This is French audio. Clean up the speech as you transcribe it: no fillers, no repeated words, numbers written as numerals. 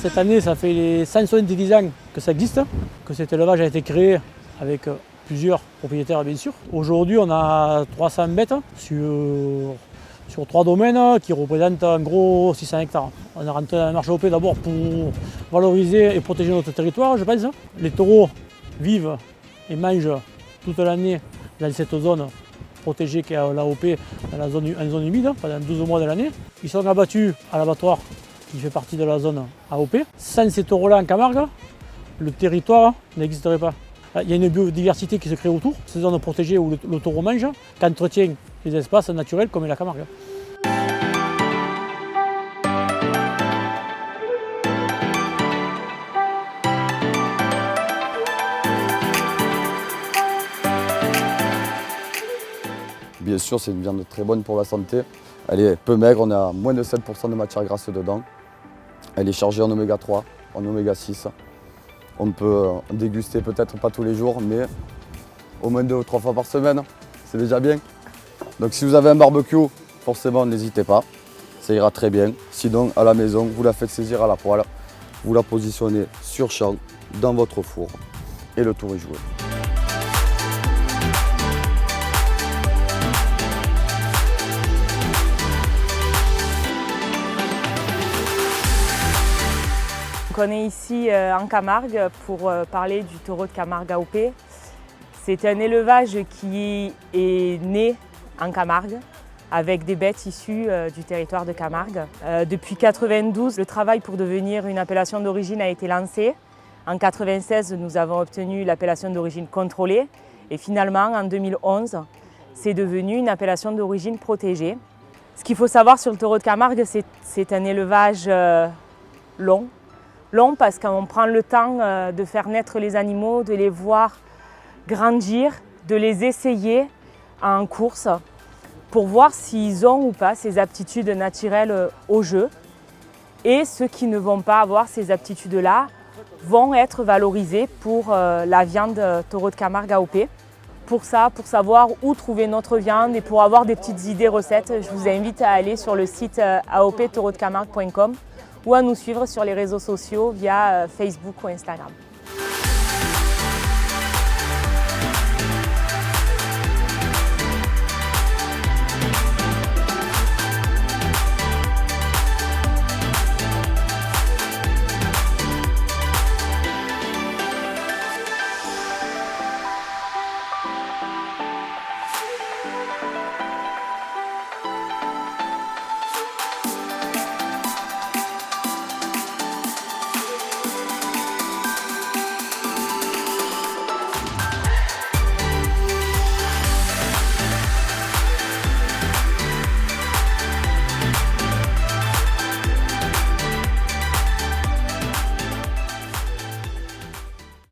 Cette année, ça fait les 170 ans que ça existe, que cet élevage a été créé avec plusieurs propriétaires bien sûr. Aujourd'hui, on a 300 bêtes sur 3 domaines qui représentent en gros 600 hectares. On est rentré dans le marché OP d'abord pour valoriser et protéger notre territoire, je pense. Les taureaux vivent et mangent toute l'année dans cette zone protégée qui est à l'AOP, en zone humide, pendant 12 mois de l'année. Ils sont abattus à l'abattoir qui fait partie de la zone AOP. Sans ces taureaux-là en Camargue, le territoire n'existerait pas. Il y a une biodiversité qui se crée autour, ces zones protégées où le taureau mange, qui entretient les espaces naturels comme la Camargue. Bien sûr, c'est une viande très bonne pour la santé. Elle est peu maigre, on a moins de 7% de matière grasse dedans. Elle est chargée en oméga 3, en oméga 6. On peut déguster peut-être pas tous les jours, mais au moins 2 ou 3 fois par semaine, c'est déjà bien. Donc si vous avez un barbecue, forcément n'hésitez pas, ça ira très bien. Sinon à la maison, vous la faites saisir à la poêle, vous la positionnez sur champ dans votre four et le tour est joué. On est ici en Camargue pour parler du taureau de Camargue AOP. C'est un élevage qui est né en Camargue avec des bêtes issues du territoire de Camargue. Depuis 1992, le travail pour devenir une appellation d'origine a été lancé. En 1996, nous avons obtenu l'appellation d'origine contrôlée et finalement en 2011, c'est devenu une appellation d'origine protégée. Ce qu'il faut savoir sur le taureau de Camargue, c'est un élevage long. Long parce qu'on prend le temps de faire naître les animaux, de les voir grandir, de les essayer en course pour voir s'ils ont ou pas ces aptitudes naturelles au jeu. Et ceux qui ne vont pas avoir ces aptitudes-là vont être valorisés pour la viande taureau de Camargue AOP. Pour ça, pour savoir où trouver notre viande et pour avoir des petites idées recettes, je vous invite à aller sur le site aoptaureaudecamargue.com ou à nous suivre sur les réseaux sociaux via Facebook ou Instagram.